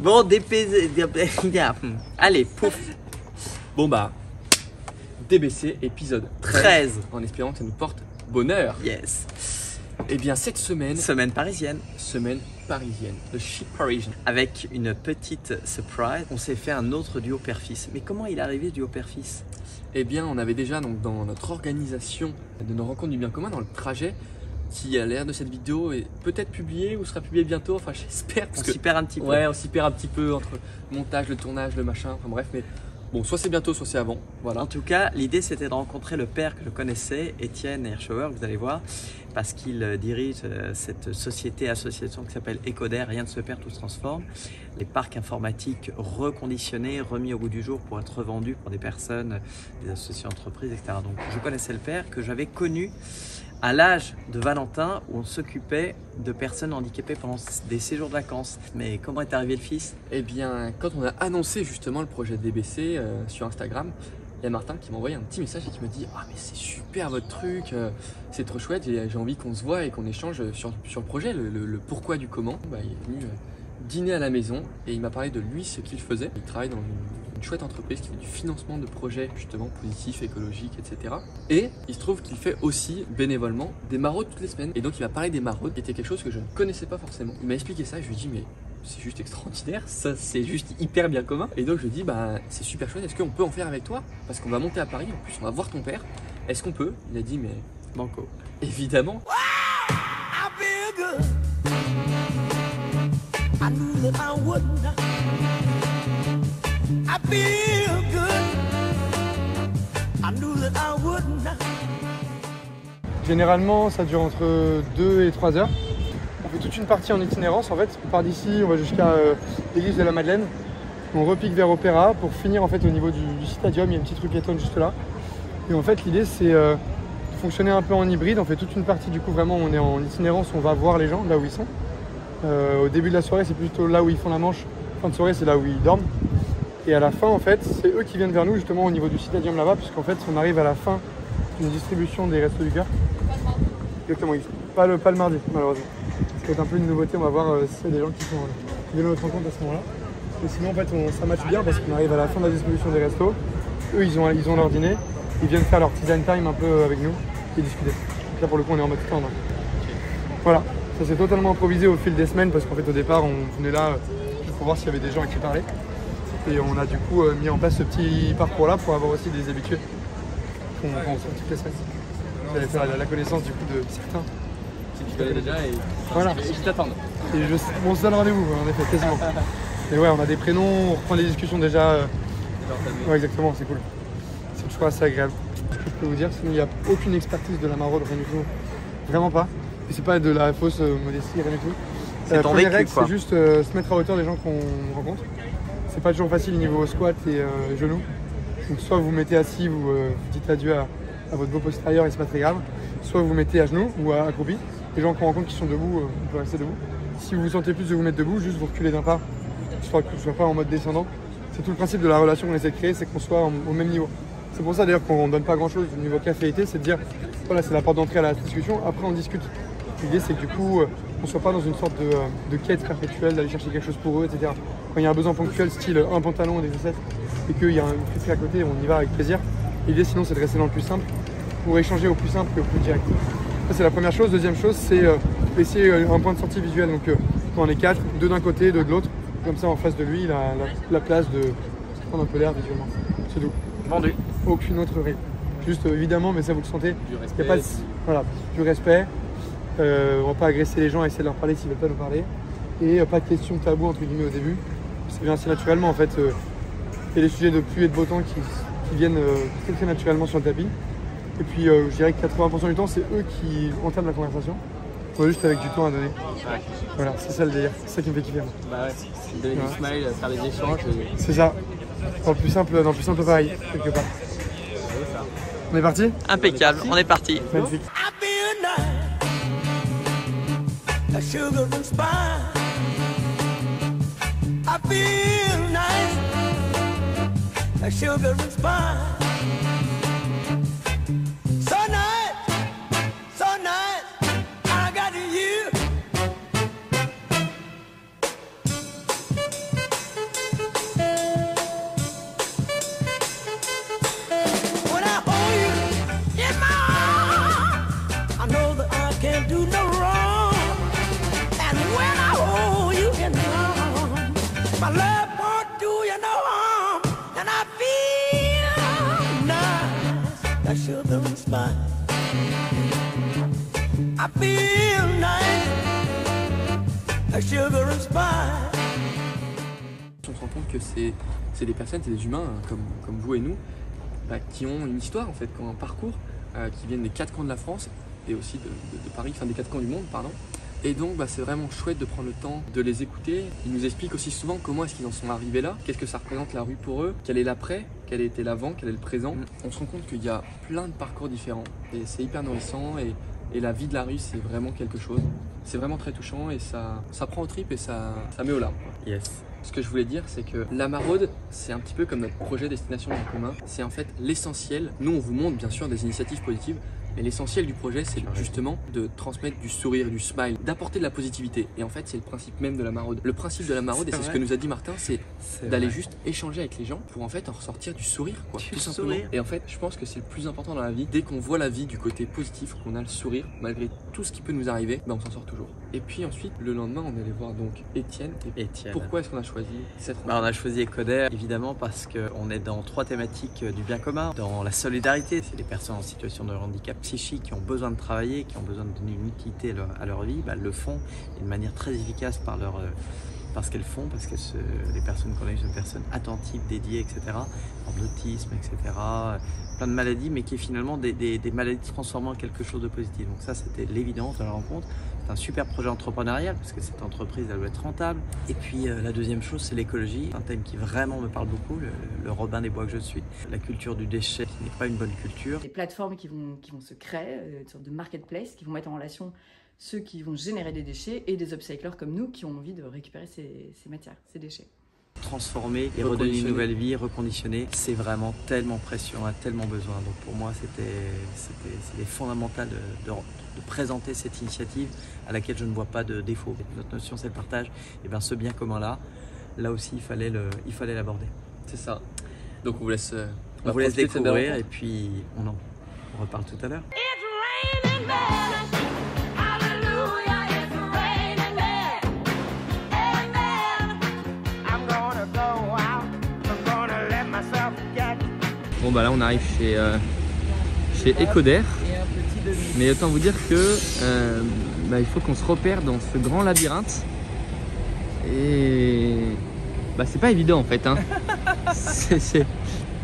Bon, allez, pouf. Bon bah, DBC épisode 13. En espérant que ça nous porte bonheur. Yes. Et bien cette semaine, Semaine parisienne. The chic Parisian. Avec une petite surprise, on s'est fait un autre duo père-fils. Mais comment il est arrivé ce duo père-fils? Eh bien on avait déjà donc dans notre organisation de nos rencontres du bien commun, dans le trajet, qui à l'air de cette vidéo est peut-être publié ou sera publié bientôt, enfin j'espère. On s'y perd un petit peu. Ouais, on s'y perd un petit peu entre le montage, le tournage, le machin, enfin bref, mais bon, soit c'est bientôt, soit c'est avant, voilà. En tout cas, l'idée c'était de rencontrer le père que je connaissais, Étienne Hirschauer, que vous allez voir, parce qu'il dirige cette association qui s'appelle Ecoder, rien ne se perd, tout se transforme. Les parcs informatiques reconditionnés, remis au goût du jour pour être revendus pour des personnes, des associations d'entreprises, etc. Donc je connaissais le père que j'avais connu à l'âge de Valentin, où on s'occupait de personnes handicapées pendant des séjours de vacances. Mais comment est arrivé le fils? Eh bien, quand on a annoncé justement le projet DBC sur Instagram, il y a Martin qui m'a envoyé un petit message et qui me dit « Ah mais c'est super votre truc, c'est trop chouette, j'ai envie qu'on se voit et qu'on échange sur le projet, le pourquoi du comment. » Il est venu dîner à la maison et il m'a parlé de lui, ce qu'il faisait. Il travaille dans une chouette entreprise qui fait du financement de projets justement positifs, écologiques, etc. Et il se trouve qu'il fait aussi bénévolement des maraudes toutes les semaines. Et donc il m'a parlé des maraudes qui était quelque chose que je ne connaissais pas forcément. Il m'a expliqué ça et je lui ai dit mais c'est juste extraordinaire, ça c'est juste hyper bien commun. Et donc je lui ai dit bah c'est super chouette, est-ce qu'on peut en faire avec toi? Parce qu'on va monter à Paris, en plus on va voir ton père. Est-ce qu'on peut? Il a dit mais banco. Évidemment. Généralement, ça dure entre 2 et 3 heures. On fait toute une partie en itinérance en fait. On part d'ici, on va jusqu'à l'église de la Madeleine. On repique vers Opéra pour finir en fait au niveau du stadium. Il y a une petite rue piétonne juste là. Et en fait, l'idée c'est de fonctionner un peu en hybride. On fait toute une partie du coup vraiment, on est en itinérance, on va voir les gens là où ils sont. Au début de la soirée, c'est plutôt là où ils font la manche. Fin de soirée, c'est là où ils dorment. Et à la fin, en fait, c'est eux qui viennent vers nous justement au niveau du stadium là-bas, puisqu'en fait, on arrive à la fin d'une distribution des Restos du Cœur. Exactement, pas le mardi, malheureusement. Ça va être un peu une nouveauté, on va voir s'il y a des gens qui viennent à notre rencontre à ce moment-là. Et sinon, en fait, ça matche bien parce qu'on arrive à la fin de la distribution des restos. Eux, ils ont leur dîner, ils viennent faire leur design time un peu avec nous et discuter. Donc là, pour le coup, on est en mode tendre. Voilà, ça s'est totalement improvisé au fil des semaines parce qu'en fait, au départ, on venait là juste pour voir s'il y avait des gens à qui parler. Et on a du coup mis en place ce petit parcours-là pour avoir aussi des habitués qu'on retrouve toutes les semaines. J'allais faire la connaissance du coup de certains. Si tu connais déjà et voilà. Ils t'attendent. Et on se donne rendez-vous en effet, quasiment. Et ouais, on a des prénoms, on reprend les discussions déjà. Ouais, exactement, c'est cool. C'est toujours assez agréable. Ce que je peux vous dire, sinon il n'y a aucune expertise de la maraude, rien du tout. Vraiment pas. Et c'est pas de la fausse modestie, rien du tout. C'est ton première vécu, règle, quoi. c'est juste se mettre à hauteur des gens qu'on rencontre. C'est pas toujours facile niveau squat et genoux. Donc soit vous mettez assis, vous dites adieu à votre beau postérieur et c'est pas très grave. Soit vous mettez à genoux ou accroupi. Les gens qu'on rencontre qui sont debout, on peut rester debout. Si vous vous sentez plus de vous mettre debout, juste vous reculez d'un pas, histoire que vous ne soyez pas en mode descendant. C'est tout le principe de la relation qu'on essaie de créer, c'est qu'on soit au même niveau. C'est pour ça d'ailleurs qu'on ne donne pas grand chose au niveau café et thé, c'est de dire, voilà, c'est la porte d'entrée à la discussion, après on discute. L'idée c'est que du coup, on ne soit pas dans une sorte de quête perpétuelle, d'aller chercher quelque chose pour eux, etc. Quand il y a un besoin ponctuel, style un pantalon et des chaussettes, et qu'il y a une friperie à côté, on y va avec plaisir. L'idée sinon c'est de rester dans le plus simple, pour échanger au plus simple et au plus direct. Ça c'est la première chose. Deuxième chose, c'est essayer un point de sortie visuel. Donc quand on est 4, 2 d'un côté, 2 de l'autre, comme ça en face de lui, il a la place de prendre un peu l'air visuellement. C'est tout. Vendu. Aucune autre règle. Juste évidemment, mais ça vous le sentez. Du respect. Il y a pas voilà, du respect. On ne va pas agresser les gens, essayer de leur parler s'ils ne veulent pas nous parler. Et pas de questions tabou entre guillemets au début. Ça vient assez naturellement en fait. Il y a des sujets de pluie et de beau temps qui viennent très très naturellement sur le tapis. Et puis je dirais que 80% du temps, c'est eux qui entament la conversation. Juste avec du temps à donner. Ouais. Voilà, c'est ça le délire. C'est ça qui me fait kiffer. Bah ouais, donner du smile, faire des échanges. C'est ça. Dans le plus simple pareil, quelque part. On est parti? Impeccable, on est parti. Magnifique. My love won't do you no harm, and I feel nice, like sugar and spice. I feel nice, like sugar and spice. On se rend compte que c'est des personnes, c'est des humains comme vous et nous, qui ont une histoire en fait, qui ont un parcours, qui viennent des quatre coins de la France et aussi de Paris, enfin des quatre coins du monde, pardon. Et donc c'est vraiment chouette de prendre le temps de les écouter. Ils nous expliquent aussi souvent comment est-ce qu'ils en sont arrivés là, qu'est-ce que ça représente la rue pour eux, quel est l'après, quel était l'avant, quel est le présent. On se rend compte qu'il y a plein de parcours différents et c'est hyper nourrissant et la vie de la rue c'est vraiment quelque chose. C'est vraiment très touchant et ça prend aux tripes et ça met aux larmes. Yes. Ce que je voulais dire, c'est que la maraude, c'est un petit peu comme notre projet Destination Bien Commun. C'est en fait l'essentiel. Nous, on vous montre bien sûr des initiatives positives, mais l'essentiel du projet, c'est justement de transmettre du sourire, du smile, d'apporter de la positivité. Et en fait, c'est le principe même de la maraude. Le principe de la maraude, et c'est ce que nous a dit Martin, c'est d'aller juste échanger avec les gens pour en fait en ressortir du sourire, quoi, tout simplement. Et en fait, je pense que c'est le plus important dans la vie. Dès qu'on voit la vie du côté positif, qu'on a le sourire, malgré tout ce qui peut nous arriver, on s'en sort toujours. Et puis ensuite, le lendemain, on est allé voir donc Étienne. Étienne. Pourquoi est-ce qu'on a choisi cette rencontre? On a choisi Ecoder évidemment parce qu'on est dans 3 thématiques du bien commun. Dans la solidarité, c'est des personnes en situation de handicap psychique qui ont besoin de travailler, qui ont besoin de donner une utilité à leur vie, le font d'une manière très efficace par ce qu'elles font, parce que les personnes qu'on a eues sont des personnes attentives, dédiées, etc. En autisme, etc. Plein de maladies, mais qui est finalement des maladies transformées en quelque chose de positif. Donc ça, c'était l'évidence de la rencontre. C'est un super projet entrepreneurial, parce que cette entreprise, elle doit être rentable. Et puis la deuxième chose, c'est l'écologie, un thème qui vraiment me parle beaucoup, le Robin des Bois que je suis. La culture du déchet, qui n'est pas une bonne culture. Des plateformes qui vont se créer, une sorte de marketplace, qui vont mettre en relation ceux qui vont générer des déchets et des upcyclers comme nous qui ont envie de récupérer ces matières, ces déchets. Transformer et redonner une nouvelle vie, reconditionner, c'est vraiment tellement précieux, on a tellement besoin. Donc pour moi, c'était fondamental de présenter cette initiative à laquelle je ne vois pas de défaut. Notre notion, c'est le partage. Et bien ce bien commun-là, là aussi, il fallait l'aborder. C'est ça. Donc on vous laisse, découvrir et puis on reparle tout à l'heure. Bon là on arrive chez Ecoder, mais autant vous dire que il faut qu'on se repère dans ce grand labyrinthe et c'est pas évident en fait hein.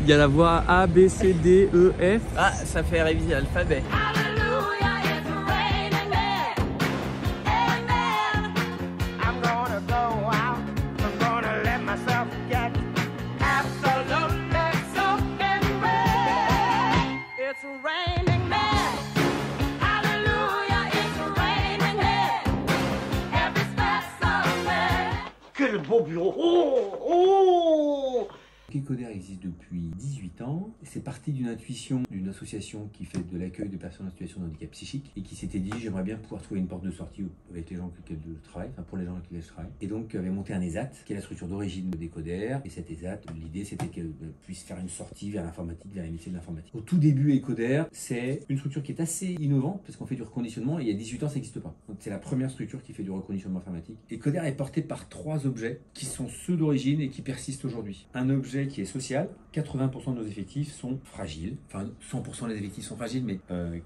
Il y a la voie A, B, C, D, E, F. Ah, ça fait réviser l'alphabet. Quel beau bureau! Oh! Ecoder existe depuis 18 ans. C'est parti d'une intuition d'une association qui fait de l'accueil de personnes en situation de handicap psychique et qui s'était dit j'aimerais bien pouvoir trouver une porte de sortie avec les gens avec lesquels je travaille, enfin pour les gens avec lesquels je travaille. Et donc avait monté un ESAT qui est la structure d'origine d'Ecoder. Et cet ESAT, l'idée c'était qu'elle puisse faire une sortie vers l'informatique, vers les métiers de l'informatique. Au tout début, Ecoder, c'est une structure qui est assez innovante parce qu'on fait du reconditionnement et il y a 18 ans ça n'existe pas. Donc c'est la première structure qui fait du reconditionnement informatique. Ecoder est porté par 3 objets qui sont ceux d'origine et qui persistent aujourd'hui. Un objet qui est social, 80% de nos effectifs sont fragiles, enfin 100% des effectifs sont fragiles, mais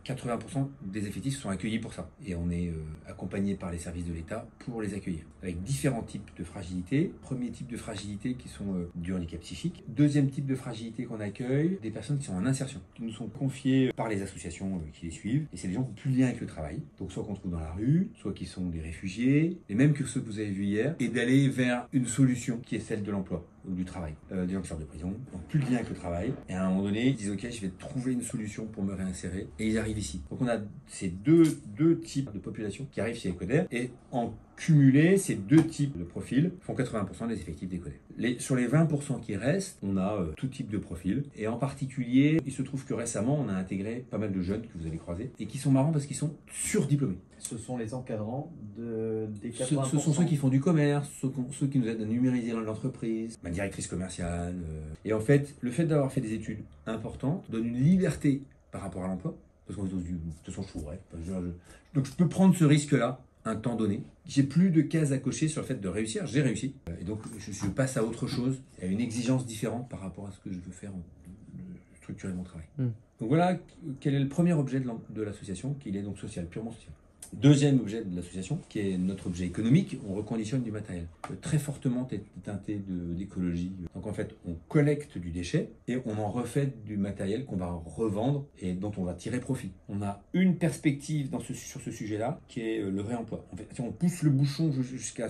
80% des effectifs sont accueillis pour ça. Et on est accompagné par les services de l'État pour les accueillir, avec différents types de fragilité. Premier type de fragilité qui sont du handicap psychique. Deuxième type de fragilité qu'on accueille, des personnes qui sont en insertion, qui nous sont confiées par les associations qui les suivent, et c'est des gens qui n'ont plus de lien avec le travail, donc soit qu'on trouve dans la rue, soit qui sont des réfugiés, et même que ceux que vous avez vus hier, et d'aller vers une solution qui est celle de l'emploi ou du travail. Des gens qui sortent de prison, n'ont plus de lien avec le travail, et à un moment donné, ils disent ok, je vais trouver une solution pour me réinsérer, et ils arrivent ici. Donc on a ces deux types de population qui arrivent chez Ecoder, et en cumulé, ces 2 types de profils font 80% des effectifs d'Ecoder. Sur les 20% qui restent, on a tout type de profil, et en particulier, il se trouve que récemment, on a intégré pas mal de jeunes que vous avez croisés, et qui sont marrants parce qu'ils sont surdiplômés. Ce sont les encadrants des 80%. Ce sont ceux qui font du commerce, ceux qui nous aident à numériser l'entreprise, ma directrice commerciale. Et en fait, le fait d'avoir fait des études importantes donne une liberté par rapport à l'emploi. Parce qu'on se dit, de toute façon, je trouverai. Donc je peux prendre ce risque-là un temps donné. J'ai plus de cases à cocher sur le fait de réussir. J'ai réussi. Et donc, je passe à autre chose, à une exigence différente par rapport à ce que je veux faire, structurer mon travail. Donc voilà quel est le premier objet de l'association, qui est donc social, purement social. Deuxième objet de l'association, qui est notre objet économique, on reconditionne du matériel très fortement teinté d'écologie. Donc en fait, on collecte du déchet et on en refait du matériel qu'on va revendre et dont on va tirer profit. On a une perspective sur ce sujet-là, qui est le réemploi. En fait, si on pousse le bouchon jusqu'à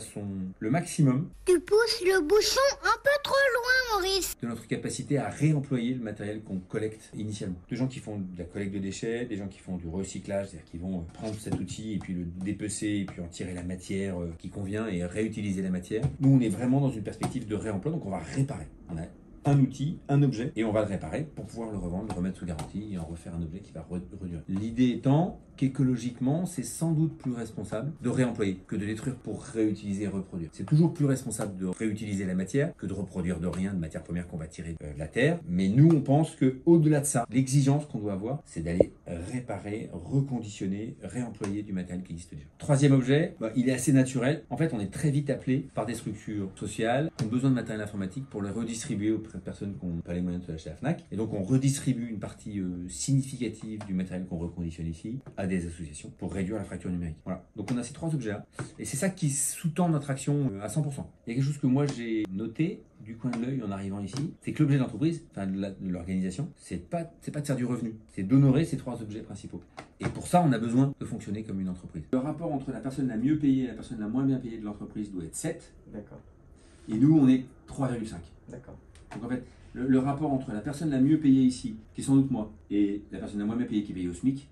le maximum, Tu pousses le bouchon un peu trop loin, Maurice. de notre capacité à réemployer le matériel qu'on collecte initialement. Des gens qui font de la collecte de déchets, des gens qui font du recyclage, c'est-à-dire qui vont prendre cet outil et puis le dépecer et puis en tirer la matière qui convient et réutiliser la matière. Nous, on est vraiment dans une perspective de réemploi, donc on va réparer. On a un outil, un objet, et on va le réparer pour pouvoir le revendre, le remettre sous garantie et en refaire un objet qui va reduire. L'idée étant qu'écologiquement, c'est sans doute plus responsable de réemployer que de détruire pour réutiliser et reproduire. C'est toujours plus responsable de réutiliser la matière que de reproduire de rien, de matière première qu'on va tirer de la terre. Mais nous, on pense qu'au-delà de ça, l'exigence qu'on doit avoir, c'est d'aller réparer, reconditionner, réemployer du matériel qui existe déjà. Troisième objet, il est assez naturel. En fait, on est très vite appelé par des structures sociales qui ont besoin de matériel informatique pour le redistribuer auprès de personnes qui n'ont pas les moyens de se l'acheter à la FNAC. Et donc, on redistribue une partie significative du matériel qu'on reconditionne ici à des associations pour réduire la fracture numérique. Voilà. Donc, on a ces trois objets-là. Et c'est ça qui sous-tend notre action à 100%. Il y a quelque chose que moi, j'ai noté du coin de l'œil en arrivant ici, c'est que l'objet d'entreprise, enfin de l'organisation, c'est pas de faire du revenu, c'est d'honorer ces trois objets principaux. Et pour ça, on a besoin de fonctionner comme une entreprise. Le rapport entre la personne la mieux payée et la personne la moins bien payée de l'entreprise doit être 7. D'accord. Et nous, on est 3,5. D'accord. Donc en fait, le rapport entre la personne la mieux payée ici, qui est sans doute moi, et la personne la moins bien payée qui est payée au SMIC,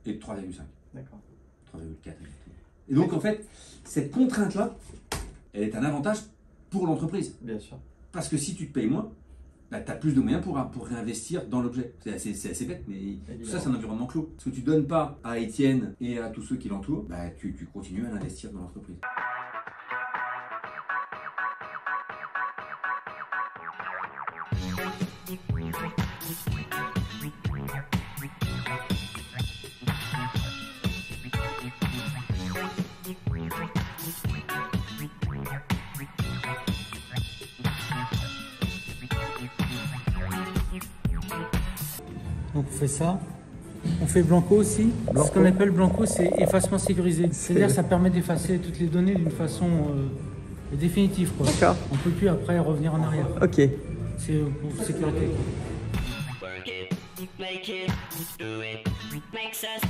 est de 3,5. D'accord. 3,4. Et donc en fait, cette contrainte-là, elle est un avantage pour l'entreprise. Bien sûr. Parce que si tu te payes moins, tu as plus de moyens pour réinvestir dans l'objet. C'est assez bête, mais tout ça, c'est un environnement clos. Ce que tu ne donnes pas à Étienne et à tous ceux qui l'entourent, tu continues à l'investir dans l'entreprise. Donc on fait ça. On fait Blanco aussi. Ce qu'on appelle Blanco, c'est effacement sécurisé. C'est-à-dire que ça permet d'effacer toutes les données d'une façon définitive. D'accord. On ne peut plus après revenir en arrière. Ok. C'est pour sécurité. Work it, make it, do it, makes us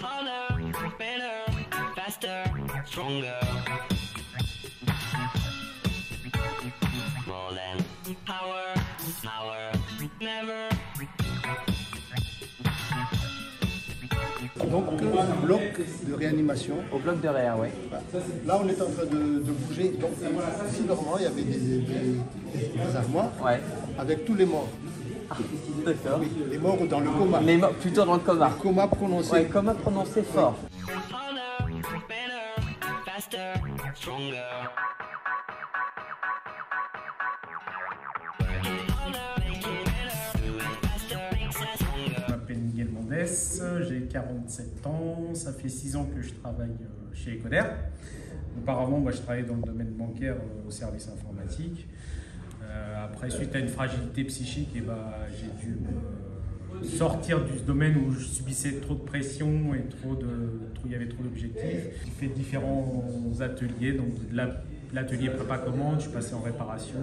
harder, better, faster, stronger. More than power, never. Donc, bloc de réanimation. Au bloc de réa, ouais. Là, on est en train de bouger. Donc, ici, normalement, il y avait des armoires avec tous les morts. D'accord. Oui, les morts dans le coma. Les morts plutôt dans le coma. Le coma prononcé. Ouais, coma prononcé fort. Harder, better, faster, stronger. Je m'appelle Miguel Mendes, j'ai 47 ans, ça fait 6 ans que je travaille chez Ecoder. Auparavant, je travaillais dans le domaine bancaire au service informatique. Après, suite à une fragilité psychique, j'ai dû sortir du domaine où je subissais trop de pression et il y avait trop d'objectifs. J'ai fait différents ateliers, donc l'atelier prépa commande, je suis passé en réparation.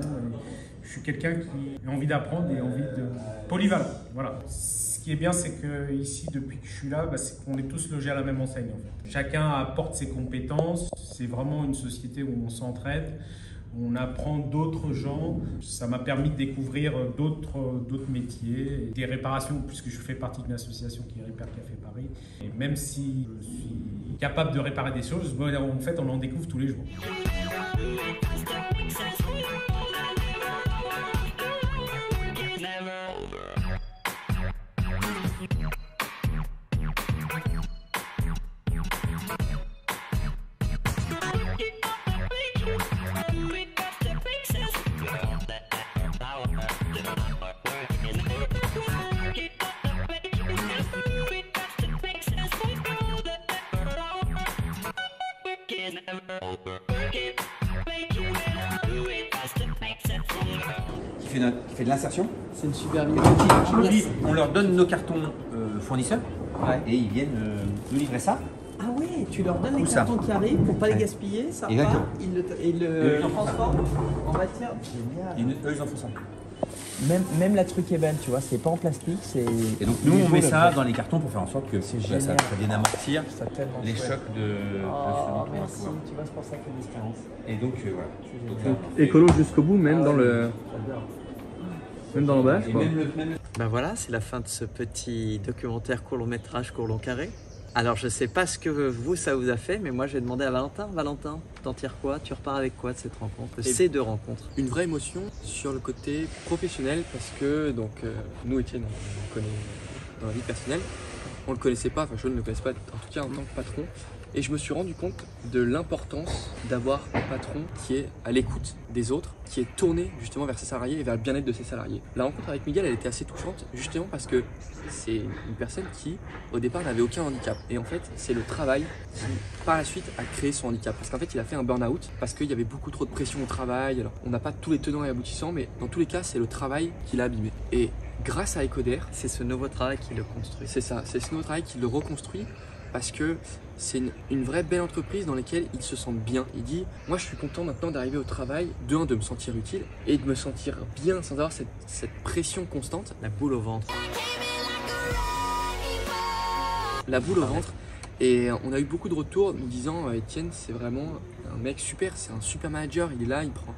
Je suis quelqu'un qui a envie d'apprendre et envie de polyvalent. Voilà. Ce qui est bien, c'est que ici, depuis que je suis là, c'est qu'on est tous logés à la même enseigne. En fait. Chacun apporte ses compétences. C'est vraiment une société où on s'entraide. On apprend d'autres gens. Ça m'a permis de découvrir d'autres métiers, des réparations, puisque je fais partie d'une association qui est Repair Café Paris. Et même si je suis capable de réparer des choses, en fait, on en découvre tous les jours. Qui fait de l'insertion. C'est une super vidéo. On leur donne nos cartons fournisseurs et ils viennent nous livrer ça. Ah ouais, tu leur donnes les ça. cartons qui arrivent pour pas les gaspiller, ça Exactement. part, ils le transforment en matière. Génial. Eux, ils en font ça. Même la truc est belle, tu vois, c'est pas en plastique, c'est... Et donc nous, on met ça dans les cartons pour faire en sorte que ça vienne amortir les chouette. chocs de Oh, merci, tu vois, c'est pour ça que l'expérience. Et donc voilà. Donc, écolo jusqu'au bout, même dans le... Même dans l'emballage, quoi. Ben voilà, c'est la fin de ce petit documentaire court-long-métrage, court-long carré. Alors je sais pas ce que vous, ça vous a fait, mais moi je vais demander à Valentin. Valentin, t'en tires quoi? Tu repars avec quoi de cette rencontre, de ces deux rencontres? Une vraie émotion sur le côté professionnel parce que donc nous, Étienne, on le connaît dans la vie personnelle. On le connaissait pas, enfin je ne le connaissais pas en tout cas en tant que patron. Et je me suis rendu compte de l'importance d'avoir un patron qui est à l'écoute des autres, qui est tourné justement vers ses salariés et vers le bien-être de ses salariés. La rencontre avec Miguel, elle était assez touchante justement parce que c'est une personne qui au départ n'avait aucun handicap. Et en fait, c'est le travail qui par la suite a créé son handicap. Parce qu'en fait, il a fait un burn-out parce qu'il y avait beaucoup trop de pression au travail. Alors, on n'a pas tous les tenants et aboutissants, mais dans tous les cas, c'est le travail qui l'a abîmé. Et grâce à Ecoder, c'est ce nouveau travail qui le construit. C'est ça, c'est ce nouveau travail qui le reconstruit. Parce que c'est une vraie belle entreprise dans laquelle il se sent bien. Il dit, moi je suis content maintenant d'arriver au travail, de me sentir utile et de me sentir bien sans avoir cette pression constante. La boule au ventre. La boule au ventre. Et on a eu beaucoup de retours nous disant, Étienne, c'est vraiment un mec super, c'est un super manager, il est là, il prend...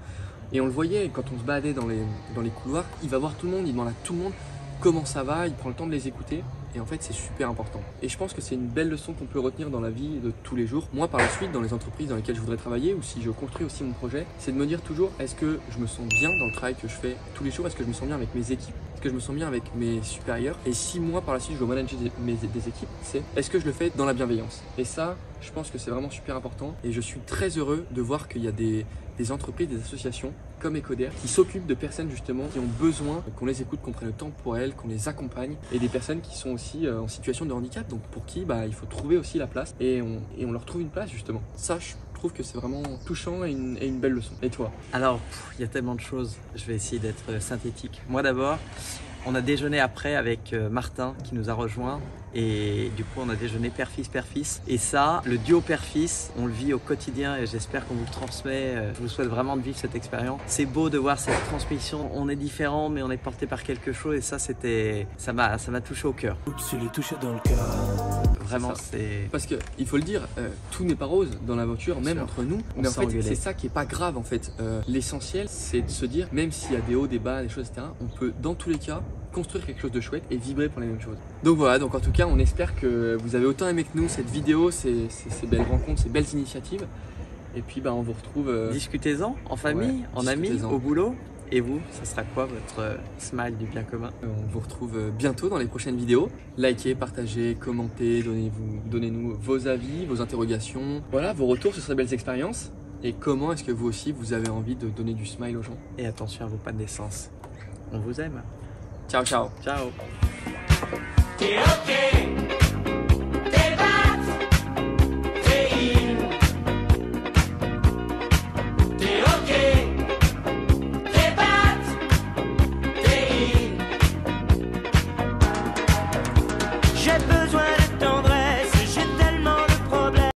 Et on le voyait quand on se baladait dans les couloirs, il va voir tout le monde, il demande à tout le monde comment ça va, il prend le temps de les écouter. Et en fait, c'est super important. Et je pense que c'est une belle leçon qu'on peut retenir dans la vie de tous les jours. Moi, par la suite, dans les entreprises dans lesquelles je voudrais travailler ou si je construis aussi mon projet, c'est de me dire toujours, est-ce que je me sens bien dans le travail que je fais tous les jours? Est-ce que je me sens bien avec mes équipes? Est-ce que je me sens bien avec mes supérieurs? Et si moi, par la suite, je dois manager des équipes, c'est est-ce que je le fais dans la bienveillance? Et ça, je pense que c'est vraiment super important. Et je suis très heureux de voir qu'il y a des entreprises, des associations comme Ecoder qui s'occupent de personnes justement qui ont besoin qu'on les écoute, qu'on prenne le temps pour elles, qu'on les accompagne et des personnes qui sont aussi en situation de handicap, donc pour qui il faut trouver aussi la place et on leur trouve une place justement. Ça, je trouve que c'est vraiment touchant et une belle leçon. Et toi? Alors, il y a tellement de choses, je vais essayer d'être synthétique. Moi d'abord, on a déjeuné après avec Martin qui nous a rejoints et du coup on a déjeuné père-fils. Et ça, le duo père-fils, on le vit au quotidien et j'espère qu'on vous le transmet. Je vous souhaite vraiment de vivre cette expérience. C'est beau de voir cette transmission. On est différents mais on est porté par quelque chose et ça m'a touché au cœur. Tu l'es touché dans le cœur. Vraiment, c'est... Parce que, il faut le dire, tout n'est pas rose dans la voiture, même entre nous. Mais en fait, c'est ça qui est pas grave en fait. L'essentiel, c'est de se dire, même s'il y a des hauts, des bas, des choses, etc., on peut dans tous les cas construire quelque chose de chouette et vibrer pour les mêmes choses. Donc voilà, donc en tout cas, on espère que vous avez autant aimé que nous cette vidéo, ces belles rencontres, ces belles initiatives. Et puis on vous retrouve... Discutez-en, en famille, en amis, au boulot. Et vous, ça sera quoi votre smile du bien commun? On vous retrouve bientôt dans les prochaines vidéos. Likez, partagez, commentez, donnez-nous vos avis, vos interrogations. Voilà, vos retours sur ces belles expériences. Et comment est-ce que vous aussi, vous avez envie de donner du smile aux gens? Et attention à vos pannes d'essence. On vous aime. Ciao, ciao. Ciao. Okay.